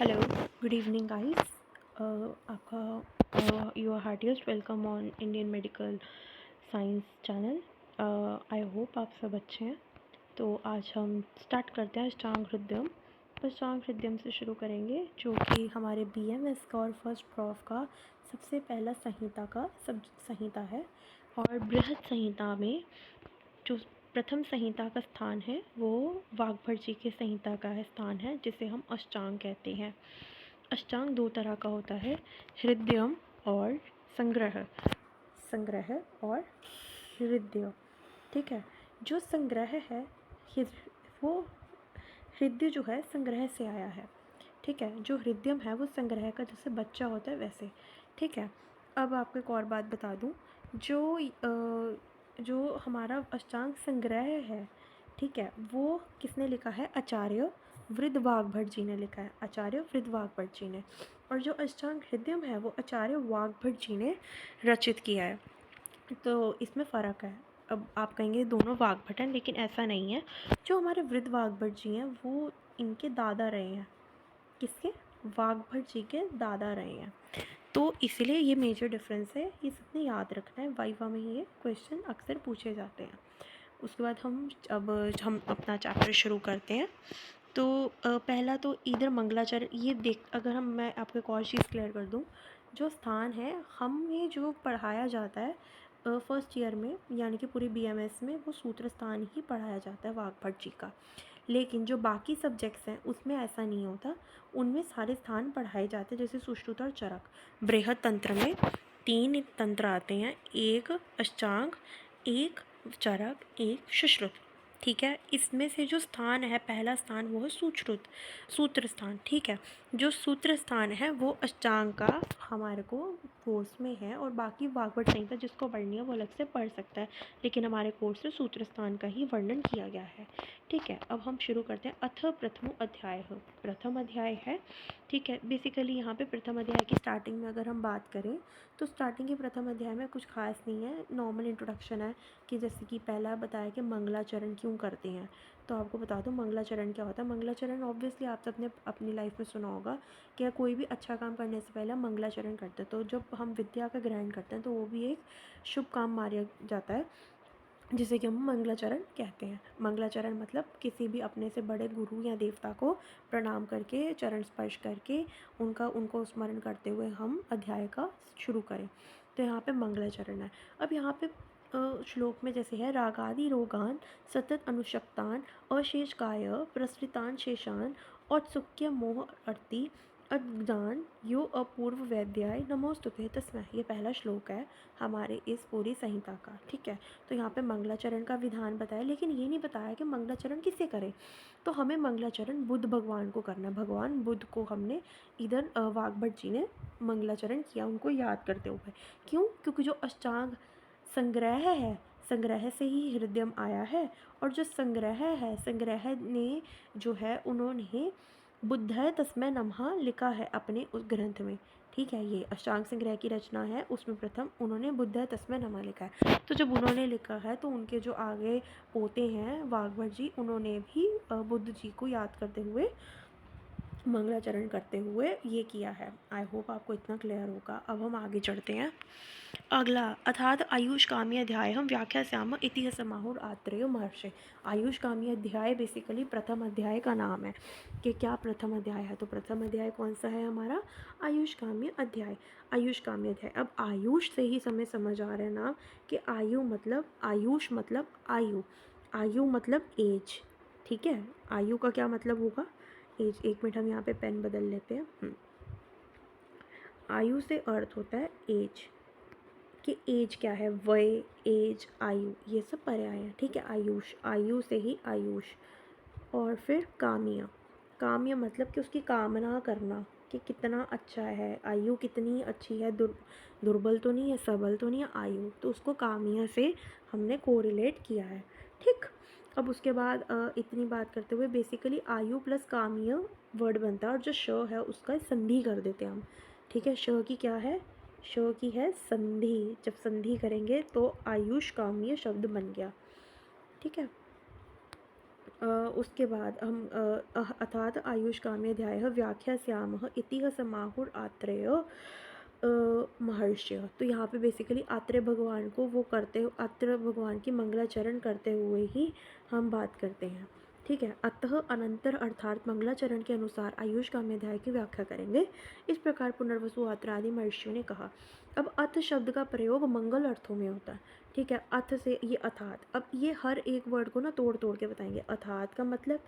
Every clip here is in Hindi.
Hello, good evening guys. आपका your heartiest welcome on Indian medical science channel. I hope आप सब अच्छे हैं। तो आज हम स्टार्ट करते हैं अष्टांग हृदयम। अष्टांग हृदयम से शुरू करेंगे, जो कि हमारे बीएमएस का और फर्स्ट प्रॉफ का सबसे पहला संहिता है। और बृहद संहिता में जो प्रथम संहिता का स्थान है वो वाग्भट जी के संहिता का स्थान है, जिसे हम अष्टांग कहते हैं। अष्टांग दो तरह का होता है, हृदयम और संग्रह। संग्रह और हृदय, ठीक है। जो संग्रह है वो हृदय जो है संग्रह से आया है, ठीक है। जो हृदयम है वो संग्रह का जैसे बच्चा होता है वैसे, ठीक है। अब आपको एक और बात बता दूं, जो हमारा अष्टांग संग्रह है, ठीक है, वो किसने लिखा है? आचार्य वृद्धवाग्भट जी ने लिखा है, आचार्य वृद्धवाग्भट जी ने। और जो अष्टांग हृदयम है वो आचार्य वाग्भट जी ने रचित किया है। तो इसमें फ़र्क है। अब आप कहेंगे दोनों वाग्भट हैं, लेकिन ऐसा नहीं है। जो हमारे वृद्धवाग्भट जी हैं वो इनके दादा रहे हैं। किसके? वाग्भट जी के दादा रहे हैं। तो इसलिए ये मेजर डिफरेंस है, ये सबने याद रखना है। वाइवा में ये क्वेश्चन अक्सर पूछे जाते हैं। उसके बाद हम अपना चैप्टर शुरू करते हैं। तो पहला तो इधर मंगलाचरण, ये देख, अगर मैं आपको एक और चीज़ क्लियर कर दूं, जो स्थान है हमें जो पढ़ाया जाता है फर्स्ट ईयर में, यानी कि पूरी बीएमएस में, वो सूत्र स्थान ही पढ़ाया जाता है वाग्भट जी का। लेकिन जो बाकी सब्जेक्ट्स हैं उसमें ऐसा नहीं होता, उनमें सारे स्थान पढ़ाए जाते हैं, जैसे सुश्रुत और चरक। बृहद तंत्र में 3 तंत्र आते हैं, एक अष्टांग, एक चरक, एक सुश्रुत, ठीक है। इसमें से जो स्थान है, पहला स्थान वो है सूत्र स्थान, ठीक है। जो सूत्र स्थान है वो अष्टांग का हमारे को कोर्स में है, और बाकी वाग्भट संहिता जिसको पढ़नी है वो अलग से पढ़ सकता है, लेकिन हमारे कोर्स में सूत्र स्थान का ही वर्णन किया गया है, ठीक है। अब हम शुरू करते हैं। अथ प्रथमो अध्याय, प्रथम अध्याय है, ठीक है। बेसिकली यहाँ पे प्रथम अध्याय की स्टार्टिंग में अगर हम बात करें तो स्टार्टिंग के प्रथम अध्याय में कुछ खास नहीं है, नॉर्मल इंट्रोडक्शन है। कि जैसे कि पहला बताया कि मंगलाचरण क्यों करते हैं, तो आपको बता दो मंगलाचरण क्या होता है। मंगलाचरण ऑब्वियसली आप सबने अपनी लाइफ में सुना होगा कि कोई भी अच्छा काम करने से पहले हम मंगलाचरण करते हैं। तो जब हम विद्या का ग्रहण करते हैं तो वो भी एक शुभ काम माना जाता है, जिसे कि हम मंगलाचरण कहते हैं। मंगलाचरण मतलब किसी भी अपने से बड़े गुरु या देवता को प्रणाम करके, चरण स्पर्श करके, उनको स्मरण करते हुए हम अध्याय का शुरू करें। तो यहाँ पे मंगलाचरण है। अब यहाँ पे श्लोक में जैसे है, रागादि रोगान सतत अनुशक्तान अशेष काय प्रसृतान शेषान औत्सुक्य मोह अर्ति अज्ञान यो अपूर्व वैद्याय नमोस्तुते तस्मै। ये पहला श्लोक है हमारे इस पूरी संहिता का, ठीक है। तो यहाँ पे मंगलाचरण का विधान बताया, लेकिन ये नहीं बताया कि मंगलाचरण किससे करें। तो हमें मंगलाचरण बुद्ध भगवान को करना है। भगवान बुद्ध को हमने इधर वाग्भट जी ने मंगलाचरण किया, उनको याद करते हुए। क्यों? क्योंकि जो अष्टांग संग्रह है, संग्रह से ही हृदयम आया है। और जो संग्रह है, संग्रह ने जो है उन्होंने बुद्धाय तस्मै नमः लिखा है अपने उस ग्रंथ में, ठीक है। ये अष्टांग संग्रह की रचना है, उसमें प्रथम उन्होंने बुद्धाय तस्मै नमः लिखा है। तो जब उन्होंने लिखा है तो उनके जो आगे पोते हैं वाग्भट जी, उन्होंने भी बुद्ध जी को याद करते हुए, मंगलाचरण करते हुए ये किया है। आई होप आपको इतना क्लियर होगा। अब हम आगे चढ़ते हैं। अगला, अर्थात आयुष कामी अध्याय हम व्याख्या श्याम इतिहास समाहुर आत्रेय महर्षि। आयुष कामी अध्याय बेसिकली प्रथम अध्याय का नाम है। कि क्या प्रथम अध्याय है? तो प्रथम अध्याय कौन सा है हमारा? आयुष कामी अध्याय। आयुष कामी अध्याय। अब आयुष से ही हमें समझ आ रहा है ना कि आयुष मतलब आयु, आयु मतलब एज, ठीक है। आयु का क्या मतलब होगा? एज। एक मिनट हम यहाँ पे पेन बदल लेते हैं। आयु से अर्थ होता है एज, कि एज क्या है? वय, एज, आयु, ये सब पर्याय हैं, ठीक है। आयुष, आयु से ही आयुष। और फिर काम्य, काम्य मतलब कि उसकी कामना करना कि कितना अच्छा है, आयु कितनी अच्छी है, दुर्बल तो नहीं है, सबल तो नहीं है आयु, तो उसको काम्य से हमने कोरिलेट किया है, ठीक। अब उसके बाद इतनी बात करते हुए बेसिकली आयु प्लस काम्य वर्ड बनता है, और जो श है उसका संधि कर देते हैं हम, ठीक है। श की क्या है? श की है संधि। जब संधि करेंगे तो आयुष काम्य शब्द बन गया, ठीक है। उसके बाद हम अर्थात आयुष्काम्य ध्यायः व्याख्यास्यामः इति समाहुर आत्रेय महर्षि। तो यहाँ पे बेसिकली आत्रेय भगवान को वो करते आत्रेय भगवान की मंगलाचरण करते हुए ही हम बात करते हैं, ठीक है। अतः अनंतर अर्थात मंगलाचरण के अनुसार आयुष्काम्य अध्याय की व्याख्या करेंगे। इस प्रकार पुनर्वसु अत्र आदि महर्षियों ने कहा। अब अथ शब्द का प्रयोग मंगल अर्थों में होता है, ठीक है। अथ से ये अर्थात, अब ये हर एक वर्ड को ना तोड़ तोड़ के बताएंगे। अर्थात का मतलब,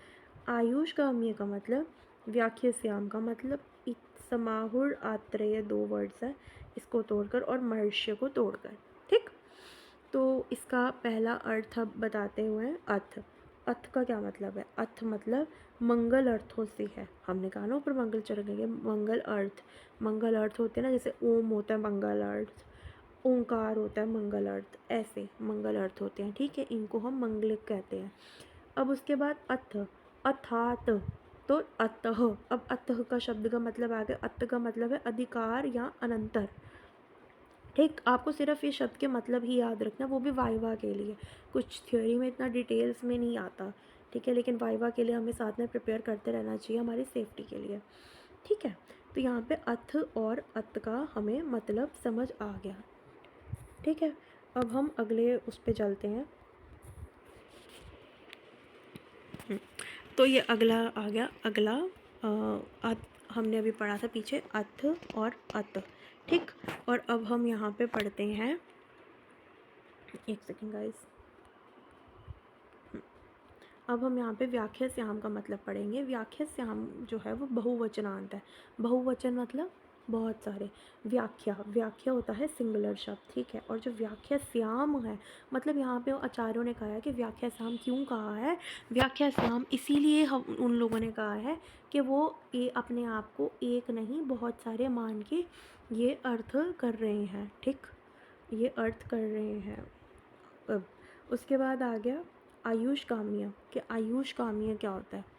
आयुष्काम्य का मतलब, व्याख्यास्याम का मतलब, समाहुर आत्रेय 2 वर्ड्स है, इसको तोड़कर, और महर्षि को तोड़कर, ठीक। तो इसका पहला अर्थ अब बताते हुए अर्थ। अर्थ का क्या मतलब है? अर्थ मतलब मंगल अर्थों से है। हमने कहा ना ऊपर मंगल चढ़ गए, मंगल अर्थ। मंगल अर्थ होते हैं ना, जैसे ओम होता है मंगल अर्थ, ओंकार होता है मंगल अर्थ, ऐसे मंगल अर्थ होते हैं, ठीक है। इनको हम मंगलिक कहते हैं। अब उसके बाद अथ, अर्थात, तो अतः। अब अतः का शब्द का मतलब आ गया, अत का मतलब है अधिकार या अनंतर, ठीक। आपको सिर्फ ये शब्द के मतलब ही याद रखना, वो भी वाइवा के लिए, कुछ थ्योरी में इतना डिटेल्स में नहीं आता, ठीक है। लेकिन वाइवा के लिए हमें साथ में प्रिपेयर करते रहना चाहिए हमारी सेफ्टी के लिए, ठीक है। तो यहाँ पे अथ और अत का हमें मतलब समझ आ गया, ठीक है। अब हम अगले उस पे चलते हैं। तो ये अगला आ गया, अगला हमने अभी पढ़ा था पीछे अथ और अत, ठीक। और अब हम यहाँ पे पढ़ते हैं, एक सेकेंड गाइस। अब हम यहाँ पे व्याख्यास्याम का मतलब पढ़ेंगे। व्याख्यास्याम जो है वो बहुवचनांत है। बहुवचन मतलब बहुत सारे। व्याख्या, व्याख्या होता है सिंगुलर शब्द, ठीक है। और जो व्याख्यास्याम है, मतलब यहाँ पे आचार्यों ने कहा है कि व्याख्यास्याम क्यों कहा है? व्याख्यास्याम इसीलिए हम उन लोगों ने कहा है कि वो ये अपने आप को एक नहीं बहुत सारे मान के ये अर्थ कर रहे हैं, ठीक। ये अर्थ कर रहे हैं। अब उसके बाद आ गया आयुष काम्य, कि आयुष काम्य क्या होता है?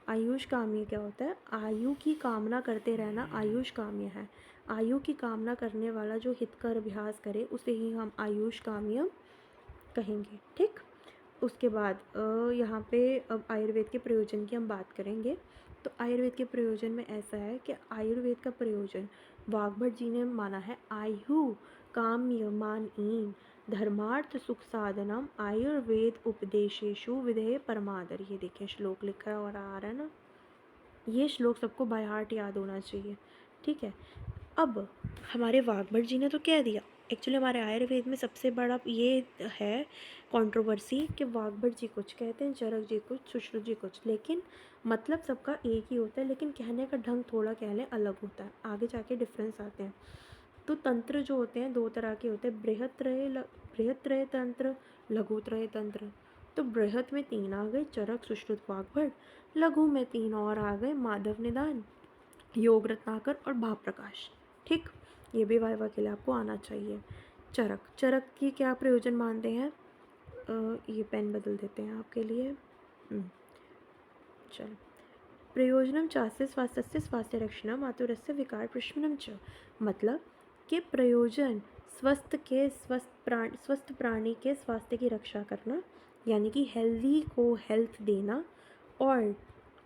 आयुष काम्य क्या होता है? आयु की कामना करते रहना आयुष काम्य है। आयु की कामना करने वाला जो हितकर अभ्यास करे उसे ही हम आयुष काम्य कहेंगे, ठीक। उसके बाद यहाँ पे अब आयुर्वेद के प्रयोजन की हम बात करेंगे। तो आयुर्वेद के प्रयोजन में ऐसा है कि आयुर्वेद का प्रयोजन वाग्भट जी ने माना है, आयु काम्य मानईन धर्मार्थ सुख साधनम आयुर्वेद उपदेशेषु विधेय परमादर। ये देखिए श्लोक लिखा है और आ रहा है ना, ये श्लोक सबको बाय हार्ट याद होना चाहिए, ठीक है। अब हमारे वाग्भट जी ने तो कह दिया, एक्चुअली हमारे आयुर्वेद में सबसे बड़ा ये है कंट्रोवर्सी कि वाग्भट जी कुछ कहते हैं, चरक जी कुछ, सुश्रुत जी कुछ, लेकिन मतलब सबका एक ही होता है, लेकिन कहने का ढंग थोड़ा कह लें अलग होता है, आगे जाके डिफरेंस आते हैं। तो तंत्र जो होते हैं 2 तरह के होते हैं, बृहत्त्रय तंत्र, लघुत्रय तंत्र। तो बृहत में 3 आ गए, चरक सुश्रुत वाग्भट। लघु में 3 और आ गए, माधव निदान, योग रत्नाकर और भाव प्रकाश, ठीक। ये भी वाइवा के लिए आपको आना चाहिए। चरक, चरक की क्या प्रयोजन मानते हैं? ये पेन बदल देते हैं आपके लिए। चलो, प्रयोजनम चास्य स्वास्थ्य स्वास्थ्य रक्षणम आतुरस्य विकार प्रशमनम च, मतलब कि प्रयोजन स्वस्थ प्राणी के स्वास्थ्य की रक्षा करना, यानी कि हेल्दी को हेल्थ देना, और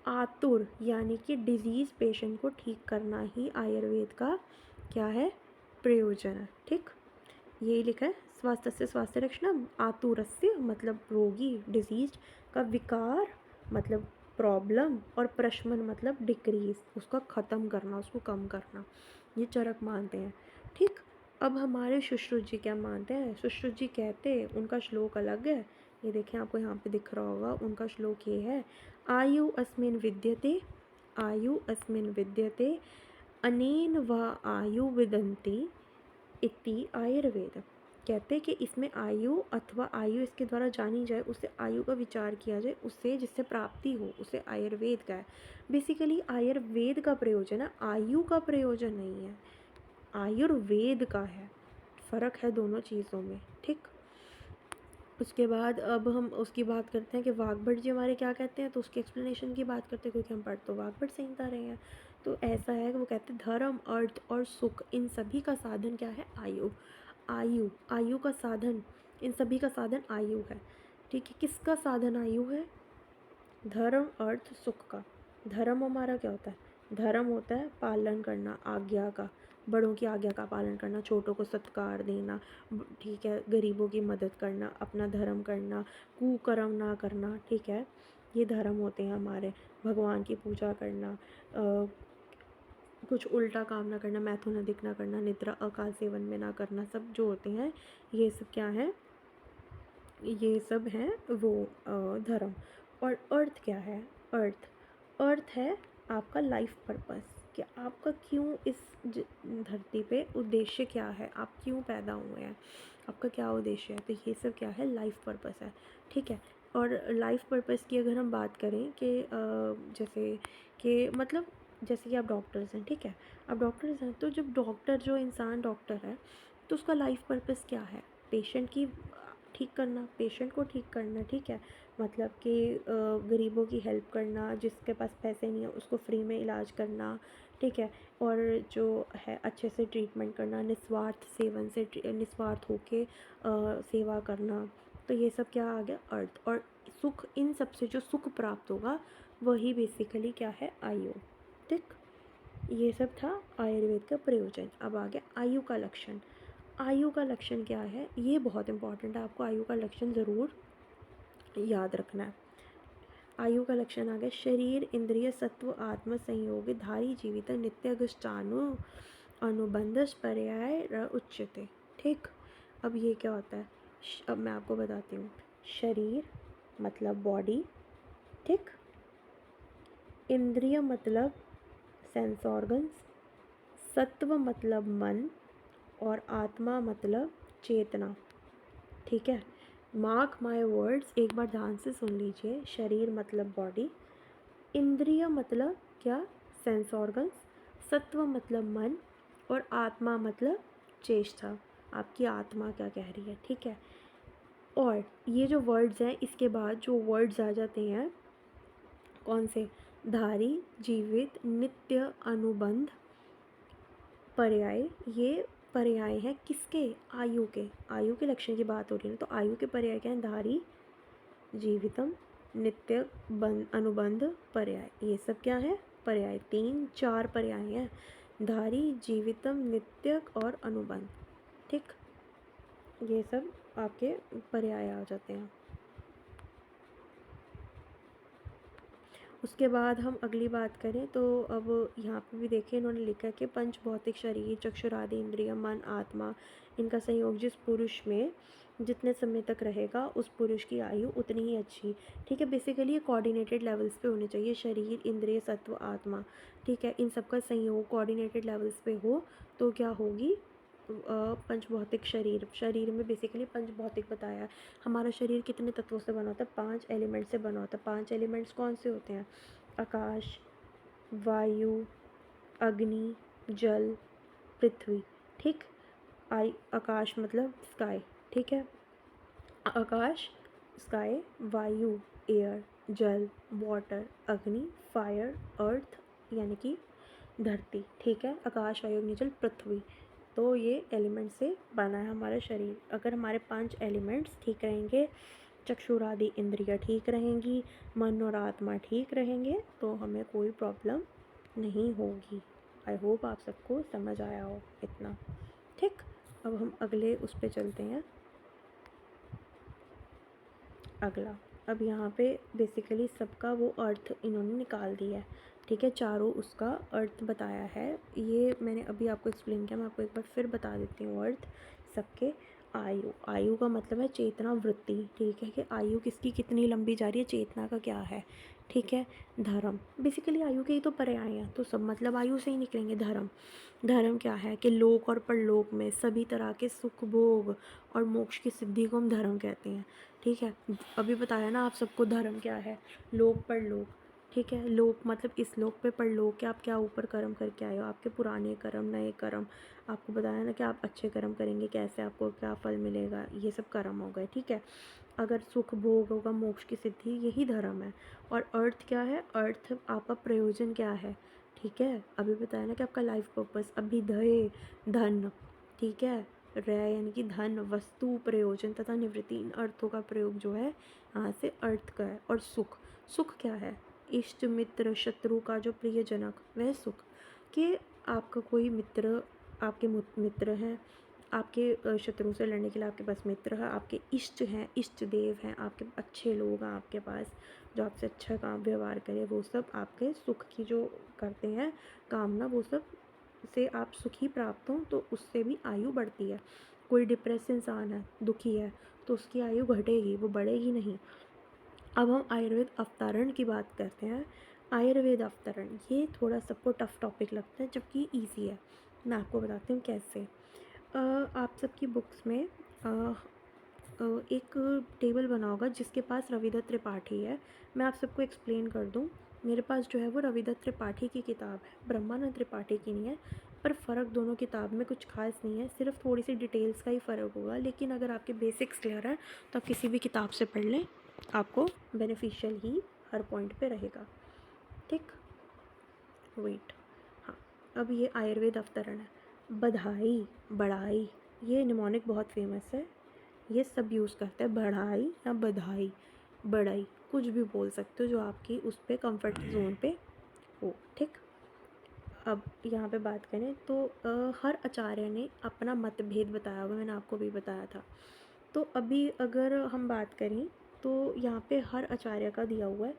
आतुर यानी कि डिजीज़ पेशेंट को ठीक करना ही आयुर्वेद का क्या है? प्रयोजन है, ठीक। यही लिखा है, स्वास्थ्य स्वास्थ्य रक्षणम, आतुरस्य मतलब रोगी डिजीज का, विकार मतलब प्रॉब्लम, और प्रशमन मतलब डिक्रीज, उसका ख़त्म करना, उसको कम करना, ये चरक मानते हैं, ठीक। अब हमारे सुश्रुत जी क्या मानते हैं? सुश्रुत जी कहते हैं, उनका श्लोक अलग है, ये देखें आपको यहाँ पे दिख रहा होगा, उनका श्लोक ये है, आयु अस्मिन् विद्यते, आयु अस्मिन् विद्यते अनेन व आयु विदन्ति इति आयुर्वेद। कहते हैं कि इसमें आयु अथवा आयु इसके द्वारा जानी जाए, उससे आयु का विचार किया जाए, उससे जिससे प्राप्ति हो, उसे आयुर्वेद का है। बेसिकली आयुर्वेद का प्रयोजन है, आयु का प्रयोजन नहीं है, आयुर्वेद का है। फ़र्क है दोनों चीज़ों में, ठीक। उसके बाद अब हम उसकी बात करते हैं कि वाग्भट जी हमारे क्या कहते हैं, तो उसकी एक्सप्लेनेशन की बात करते हैं, क्योंकि हम पढ़ तो वाग्भट से ही बता रहे हैं। तो ऐसा है कि वो कहते हैं धर्म अर्थ और सुख इन सभी का साधन क्या है? आयु। आयु, आयु का साधन, इन सभी का साधन आयु है, ठीक है। किसका साधन आयु है? धर्म अर्थ सुख का। धर्म हमारा क्या होता है? धर्म होता है पालन करना आज्ञा का, बड़ों की आज्ञा का पालन करना, छोटों को सत्कार देना, ठीक है, गरीबों की मदद करना, अपना धर्म करना, कुकर्म ना करना, ठीक है, ये धर्म होते हैं हमारे। भगवान की पूजा करना, कुछ उल्टा काम ना करना, मैथुन अधिक ना करना, निद्रा अकाल सेवन में ना करना, सब जो होते हैं ये सब क्या है? ये सब हैं वो धर्म। और अर्थ क्या है? अर्थ अर्थ है आपका लाइफ पर्पस, कि आपका क्यों इस धरती पे उद्देश्य क्या है, आप क्यों पैदा हुए हैं, आपका क्या उद्देश्य है, तो ये सब क्या है? लाइफ पर्पस है, ठीक है। और लाइफ पर्पस की अगर हम बात करें कि जैसे कि मतलब जैसे कि आप डॉक्टर्स हैं, ठीक है, आप डॉक्टर्स हैं, तो जब डॉक्टर जो इंसान डॉक्टर है तो उसका लाइफ पर्पस क्या है? पेशेंट की ठीक करना, पेशेंट को ठीक करना, ठीक है, मतलब कि गरीबों की हेल्प करना, जिसके पास पैसे नहीं है उसको फ्री में इलाज करना, ठीक है, और जो है अच्छे से ट्रीटमेंट करना, निस्वार्थ सेवन से निस्वार्थ होके सेवा करना, तो ये सब क्या आ गया? अर्थ। और सुख, इन सब से जो सुख प्राप्त होगा वही बेसिकली क्या है? आयु, ठीक। ये सब था आयुर्वेद का प्रयोजन। अब आ गया आयु का लक्षण। आयु का लक्षण क्या है? ये बहुत इंपॉर्टेंट है, आपको आयु का लक्षण ज़रूर याद रखना है। आयु का लक्षण आ गया शरीर इंद्रिय सत्व आत्म संयोग धारी जीवित नित्यगुष्टानु अनुबंधस पर्याय र उच्यते, ठीक। अब ये क्या होता है? अब मैं आपको बताती हूँ। शरीर मतलब बॉडी, ठीक। इंद्रिय मतलब सेंस ऑर्गन्स, सत्व मतलब मन, और आत्मा मतलब चेतना, ठीक है। मार्क माय वर्ड्स, एक बार ध्यान से सुन लीजिए। शरीर मतलब बॉडी, इंद्रिय मतलब क्या? सेंस ऑर्गन्स, सत्व मतलब मन, और आत्मा मतलब चेष्टा, आपकी आत्मा क्या कह रही है, ठीक है। और ये जो वर्ड्स हैं, इसके बाद जो वर्ड्स आ जाते हैं कौन से? धारी, जीवित, नित्य, अनुबंध, पर्याय। ये पर्याय है किसके? आयु के। आयु के लक्षण की बात हो रही है, तो आयु के पर्याय क्या है? धारी, जीवितम, नित्य, अनुबंध, पर्याय। ये सब क्या है? पर्याय। 3-4 पर्याय हैं, धारी, जीवितम, नित्यक और अनुबंध, ठीक। ये सब आपके पर्याय आ जाते हैं। उसके बाद हम अगली बात करें तो अब यहाँ पे भी देखिए इन्होंने लिखा कि पंच भौतिक शरीर, चक्षुरादि इंद्रिय, मन, आत्मा, इनका संयोग जिस पुरुष में जितने समय तक रहेगा उस पुरुष की आयु उतनी ही अच्छी, ठीक है। बेसिकली ये कोऑर्डिनेटेड लेवल्स पे होने चाहिए, शरीर इंद्रिय सत्व आत्मा, ठीक है, इन सबका संयोग कोऑर्डिनेटेड लेवल्स पे हो तो क्या होगी? पंचभौतिक शरीर। शरीर में बेसिकली पंचभौतिक बताया है। हमारा शरीर कितने तत्वों से बना होता है? 5 एलिमेंट से बना होता है। 5 एलिमेंट्स कौन से होते हैं? आकाश, वायु, अग्नि, जल, पृथ्वी, ठीक। आकाश मतलब स्काई, ठीक है। आकाश स्काई, वायु एयर, जल वाटर, अग्नि फायर, अर्थ यानी कि धरती, ठीक है। आकाश वायु अग्नि जल पृथ्वी, तो ये एलिमेंट से बना है हमारा शरीर। अगर हमारे 5 एलिमेंट्स ठीक रहेंगे, चक्षुरादि इंद्रियाँ ठीक रहेंगी, मन और आत्मा ठीक रहेंगे, तो हमें कोई प्रॉब्लम नहीं होगी। आई होप आप सबको समझ आया हो इतना, ठीक। अब हम अगले उस पर चलते हैं। अगला, अब यहाँ पे बेसिकली सबका वो अर्थ इन्होंने निकाल दिया है, ठीक है, चारों उसका अर्थ बताया है। ये मैंने अभी आपको एक्सप्लेन किया, मैं आपको एक बार फिर बता देती हूँ अर्थ सबके। आयु, आयु का मतलब है चेतना वृत्ति, ठीक है, कि आयु किसकी कितनी लंबी जा रही है, चेतना का क्या है, ठीक है। धर्म, बेसिकली आयु के ही तो पर्याय हैं, तो सब मतलब आयु से ही निकलेंगे। धर्म, धर्म क्या है कि लोक और परलोक में सभी तरह के सुख भोग और मोक्ष की सिद्धि को हम धर्म कहते हैं, ठीक है। अभी बताया ना आप सबको धर्म क्या है, लोक परलोक, ठीक है। लोक मतलब इस लोक पे, परलोक के आप क्या ऊपर कर्म करके आए हो, आपके पुराने कर्म नए कर्म, आपको बताया ना कि आप अच्छे कर्म करेंगे कैसे आपको क्या फल मिलेगा, ये सब कर्म हो गए, ठीक है। अगर सुख भोग होगा, मोक्ष की सिद्धि, यही धर्म है। और अर्थ क्या है? अर्थ आपका प्रयोजन क्या है, ठीक है। अभी बताया ना कि आपका लाइफ पर्पस, अभिधेय धन, ठीक है, रे यानी कि धन, वस्तु, प्रयोजन तथा निवृत्ति, इन अर्थों का प्रयोग जो है यहाँ से अर्थ का है। और सुख, सुख क्या है? इष्ट मित्र शत्रु का जो प्रियजनक वह सुख, कि आपका कोई मित्र, आपके मित्र हैं, आपके शत्रु से लड़ने के लिए आपके पास मित्र है, आपके इष्ट हैं, इष्ट देव हैं, आपके अच्छे लोग हैं आपके पास जो आपसे अच्छा काम व्यवहार करे, वो सब आपके सुख की जो करते हैं कामना, वो सब से आप सुखी प्राप्त हों तो उससे भी आयु बढ़ती है। कोई डिप्रेस इंसान है, दुखी है, तो उसकी आयु घटेगी, वो बढ़ेगी नहीं। अब हम आयुर्वेद अवतरण की बात करते हैं। आयुर्वेद अवतरण ये थोड़ा सबको टफ टॉपिक लगता है जबकि ईजी है। मैं आपको बताती हूँ कैसे। आप सबकी बुक्स में एक टेबल बना होगा जिसके पास रविदत्त त्रिपाठी है। मैं आप सबको एक्सप्लेन कर दूँ। मेरे पास जो है वो रविदत्त त्रिपाठी की किताब है, ब्रह्मानंद त्रिपाठी की नहीं है। पर फ़र्क दोनों किताब में कुछ खास नहीं है, सिर्फ थोड़ी सी डिटेल्स का ही फ़र्क होगा। लेकिन अगर आपके बेसिक्स क्लियर है तो आप किसी भी किताब से पढ़ लें, आपको बेनिफिशियल ही हर पॉइंट पे रहेगा। ठीक, वेट। हाँ, अब ये आयुर्वेद अवतरण है। बधाई, बढ़ाई, ये निमोनिक बहुत फेमस है, ये सब यूज़ करते हैं। बढ़ाई या बधाई, बढ़ाई, कुछ भी बोल सकते हो जो आपकी उस पर कंफर्ट जोन पे हो। ठीक, अब यहाँ पे बात करें तो हर आचार्य ने अपना मतभेद बताया हुआ, मैंने आपको भी बताया था। तो अभी अगर हम बात करें तो यहाँ पे हर आचार्य का दिया हुआ है।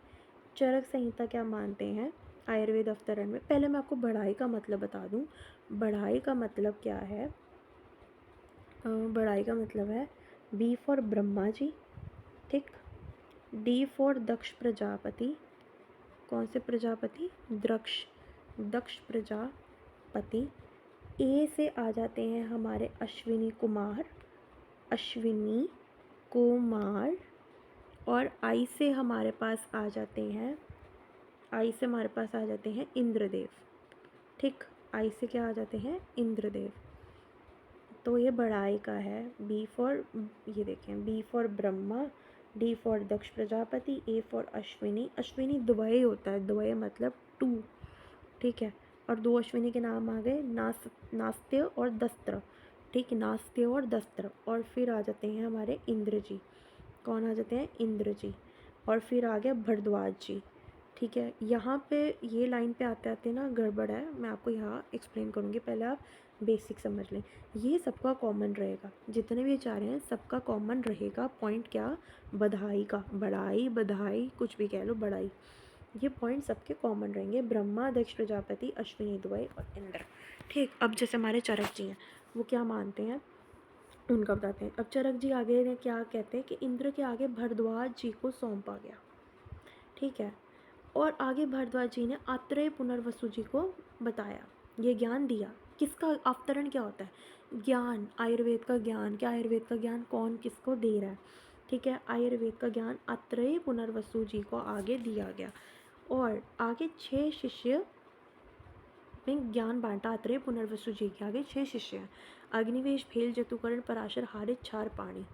चरक संहिता क्या मानते हैं आयुर्वेद अवतरण में? पहले मैं आपको बढ़ाई का मतलब बता दूँ। बढ़ाई का मतलब क्या है? बढ़ाई का मतलब है बी फॉर ब्रह्मा जी, ठीक, डी फॉर दक्ष प्रजापति। कौन से प्रजापति? दक्ष प्रजापति। ए से आ जाते हैं हमारे अश्विनी कुमार, अश्विनी कुमार। और आई से हमारे पास आ जाते हैं, आई से हमारे पास आ जाते हैं इंद्रदेव। ठीक, आई से क्या आ जाते हैं? इंद्रदेव। तो ये बढ़ाई का है। बी फॉर, ये देखें, B for Brahma, D for Daksha Prajapati, A for Ashwini. Ashwini द्वय होता है, द्वय मतलब टू, ठीक है। और दो अश्विनी के नाम आ गए, नास्त्य और दस्त्र। ठीक, नास्त्य और दस्त्र। और फिर आ जाते हैं हमारे इंद्र जी। कौन आ जाते हैं? इंद्र जी। और फिर आ गया भरद्वाज जी। ठीक है, यहाँ पे ये लाइन पे आते आते ना गड़बड़ है, मैं आपको यहाँ एक्सप्लेन करूँगी, पहले आप बेसिक समझ लें। ये सबका कॉमन रहेगा, जितने भी आचार्य हैं सबका कॉमन रहेगा पॉइंट। क्या? बधाई का, बढ़ाई, बधाई, कुछ भी कह लो, बढ़ाई, ये पॉइंट सबके कॉमन रहेंगे। ब्रह्मा, दक्ष प्रजापति, अश्विनी द्वय और इंद्र। ठीक, अब जैसे हमारे चरक जी हैं, वो क्या मानते हैं उनका बताते हैं। अब चरक जी आगे ने क्या कहते हैं कि इंद्र के आगे भरद्वाज जी को सौंपा गया। ठीक है, और आगे भरद्वाज जी ने आत्रेय पुनर्वसु जी को बताया, ये ज्ञान दिया। किसका अवतरण क्या होता है? ज्ञान, आयुर्वेद का ज्ञान। क्या आयुर्वेद का ज्ञान कौन किसको दे रहा है? ठीक है, आयुर्वेद का ज्ञान आत्रेय पुनर्वसु जी को आगे दिया गया। और आगे 6 शिष्य में ज्ञान बांटा। आत्रेय पुनर्वसु जी के आगे 6 शिष्य हैं। अग्निवेश, भेल, जतुकर्ण, पराशर, हारित, क्षार, पाणी।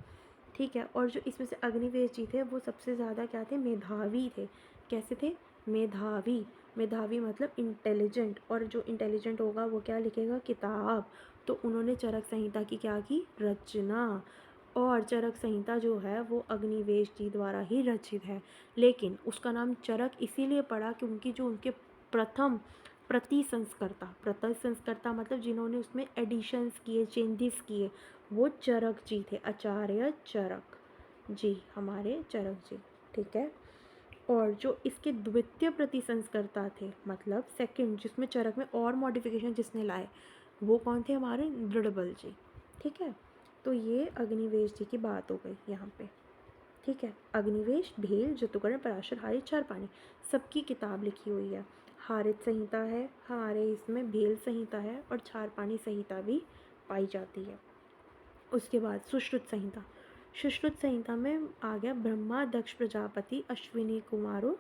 ठीक है, और जो इसमें से अग्निवेश जी थे वो सबसे ज़्यादा क्या थे? मेधावी थे। कैसे थे? मेधावी। मेधावी मतलब इंटेलिजेंट, और जो इंटेलिजेंट होगा वो क्या लिखेगा? किताब। तो उन्होंने चरक संहिता की क्या की? रचना। और चरक संहिता जो है वो अग्निवेश जी द्वारा ही रचित है। लेकिन उसका नाम चरक इसीलिए पड़ा क्योंकि जो उनके प्रथम प्रति संस्कर्ता मतलब जिन्होंने उसमें एडिशंस किए, चेंजेस किए, वो चरक जी थे, आचार्य चरक जी, हमारे चरक जी। ठीक है, और जो इसके द्वितीय प्रतिसंस्कर्ता थे, मतलब सेकंड, जिसमें चरक में और मॉडिफिकेशन जिसने लाए, वो कौन थे? हमारे दृढ़बल जी। ठीक है, तो ये अग्निवेश जी की बात हो गई यहाँ पे। ठीक है, अग्निवेश, भेल, जतुकर्ण, पराशर, हारित, क्षार, पाणी, सबकी किताब लिखी हुई है। हारित संहिता है हमारे इसमें, भेल संहिता है, और क्षार पाणी संहिता भी पाई जाती है। उसके बाद सुश्रुत संहिता। सुश्रुत संहिता में आ गया ब्रह्मा, दक्ष प्रजापति, अश्विनी कुमारो,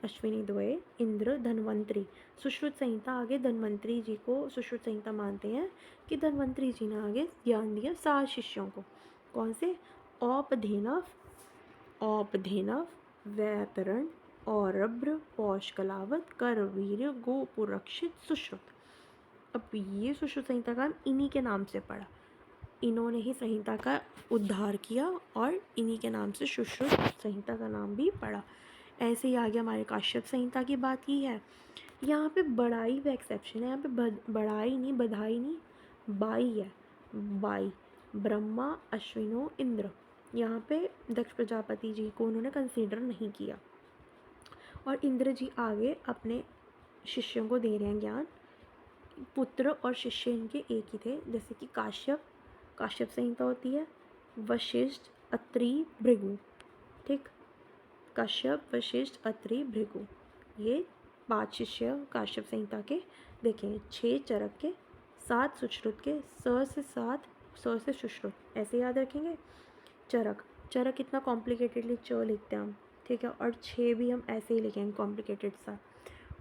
अश्विनी द्वय, इंद्र, धन्वंतरी। सुश्रुत संहिता आगे धन्वंतरी जी को सुश्रुत संहिता मानते हैं कि धन्वंतरी जी ने आगे ज्ञान दिया 7 शिष्यों को। कौन से? औपधेनव, औपधेनव, वैतरण, औरभ्र, पौष्कलावत, करवीर्य, गोपुरक्षित, सुश्रुत। अब ये सुश्रुत संहिता का इन्हीं के नाम से पड़ा, इन्होंने ही संहिता का उद्धार किया और इन्हीं के नाम से सुश्रुत संहिता का नाम भी पड़ा। ऐसे ही आगे हमारे काश्यप संहिता की बात की है। यहाँ पे बड़ाई का एक्सेप्शन है, यहाँ पे बड़ाई नहीं, बधाई नहीं, बाई है, बाई। ब्रह्मा, अश्विनो, इंद्र, यहाँ पे दक्ष प्रजापति जी को उन्होंने कंसीडर नहीं किया। और इंद्र जी आगे अपने शिष्यों को दे रहे हैं ज्ञान। पुत्र और शिष्य इनके एक ही थे, जैसे कि काश्यप संहिता होती है, वशिष्ठ, अत्रि, भृगु, ठीक। कश्यप, वशिष्ठ, अत्रि, भृगु, ये 5 शिष्य काश्यप संहिता के। देखें 6 चरक के, 7 सुश्रुत के, स से सुश्रुत, ऐसे याद रखेंगे। चरक इतना कॉम्प्लिकेटेडली च लिखते हैं हम, ठीक है, और 6 भी हम ऐसे ही लिखेंगे कॉम्प्लिकेटेड सा।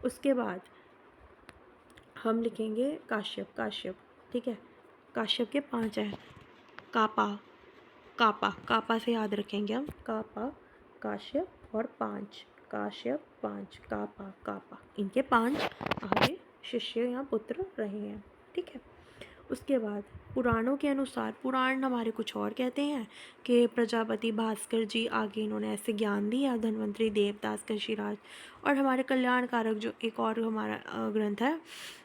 उसके बाद हम लिखेंगे काश्यप, ठीक है। काश्यप के 5 हैं, कापा से याद रखेंगे हम, कापा, काश्यप और 5, काश्यप 5, कापा, इनके 5 आगे शिष्य या पुत्र रहे हैं, ठीक है। उसके बाद पुराणों के अनुसार, पुराण हमारे कुछ और कहते हैं कि प्रजापति भास्कर जी आगे इन्होंने ऐसे ज्ञान दिया, धन्वंतरी देवदास कशिराज। और हमारे कल्याणकारक जो एक और हमारा ग्रंथ है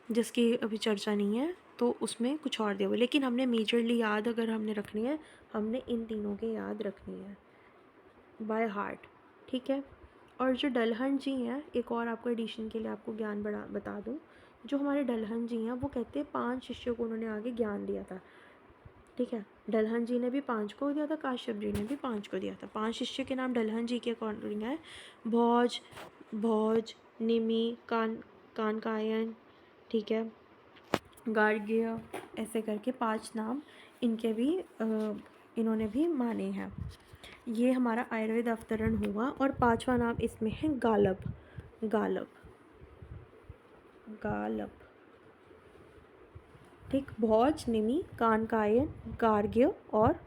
जिसकी अभी चर्चा नहीं है, तो उसमें कुछ और दिया हुआ, लेकिन हमने मेजरली याद अगर हमने रखनी है, हमने इन तीनों के याद रखनी है बाय हार्ट, ठीक है। और जो डलहन जी हैं, एक और आपको एडिशन के लिए आपको ज्ञान बता दूं, जो हमारे डलहन जी हैं वो कहते हैं 5 शिष्यों को उन्होंने आगे ज्ञान दिया था, ठीक है। डलहन जी ने भी 5 को दिया था, काश्यप जी ने भी 5 को दिया था। 5 शिष्य के नाम डलहन जी के अकॉर्डिंग है, भोज, निमि, कानकायन, ठीक है, गार्ग्य, ऐसे करके 5 नाम इनके भी इन्होंने भी माने हैं। ये हमारा आयुर्वेद अवतरण हुआ। और 5वां नाम इसमें है गालब, ठीक। भोज, निमि, कानकायन, गार्ग्य और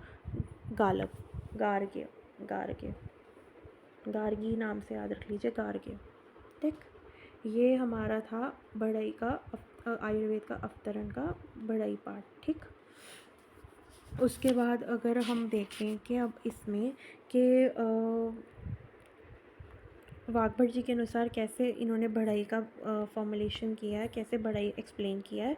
गार्गी नाम से याद रख लीजिए, गार्ग्य, ठीक। ये हमारा था बढ़ई का आयुर्वेद का अवतरण का बढ़ई पाठ, ठीक। उसके बाद अगर हम देखें कि अब इसमें कि वाघभट जी के अनुसार कैसे इन्होंने बढ़ई का फॉर्मुलेशन किया है, कैसे बढ़ई एक्सप्लेन किया है,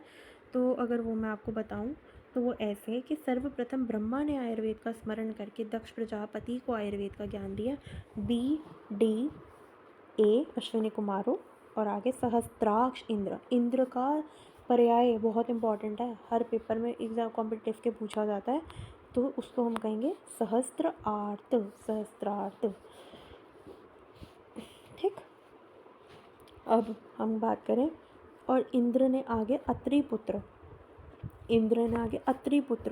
तो अगर वो मैं आपको बताऊं तो वो ऐसे है कि सर्वप्रथम ब्रह्मा ने आयुर्वेद का स्मरण करके दक्ष प्रजापति को आयुर्वेद का ज्ञान दिया। BDA अश्विनी कुमारों, और आगे सहस्त्राक्ष इंद्र का पर्याय बहुत इंपॉर्टेंट है, हर पेपर में एग्जाम कॉम्पिटिटिव के पूछा जाता है, तो उसको हम कहेंगे सहस्त्रार्थ, ठीक। अब हम बात करें, और इंद्र ने आगे अत्रि पुत्र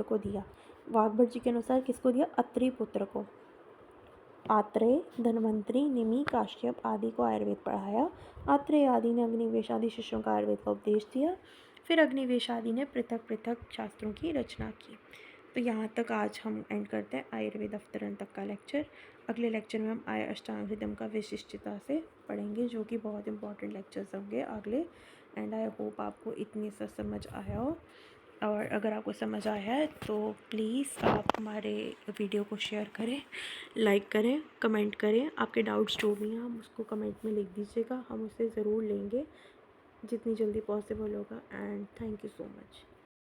को दिया। वाघभट जी के अनुसार किसको दिया? अत्रि पुत्र को। आत्रेय, धन्वंतरी, निमि, काश्यप आदि को आयुर्वेद पढ़ाया। आत्रेय आदि ने अग्निवेश आदि शिष्यों का आयुर्वेद का उपदेश दिया। फिर अग्निवेश आदि ने पृथक पृथक शास्त्रों की रचना की। तो यहाँ तक आज हम एंड करते हैं आयुर्वेद अवतरण तक का लेक्चर। अगले लेक्चर में हम अष्टांग हृदय का विशिष्टता से पढ़ेंगे, जो कि बहुत इंपॉर्टेंट लेक्चर्स होंगे अगले। एंड आई होप आपको इतनी सा समझ आया हो, और अगर आपको समझ आया है तो प्लीज़ आप हमारे वीडियो को शेयर करें, लाइक करें, कमेंट करें। आपके डाउट्स जो भी हैं हम उसको कमेंट में लिख दीजिएगा, हम उसे ज़रूर लेंगे जितनी जल्दी पॉसिबल होगा। And thank you so much.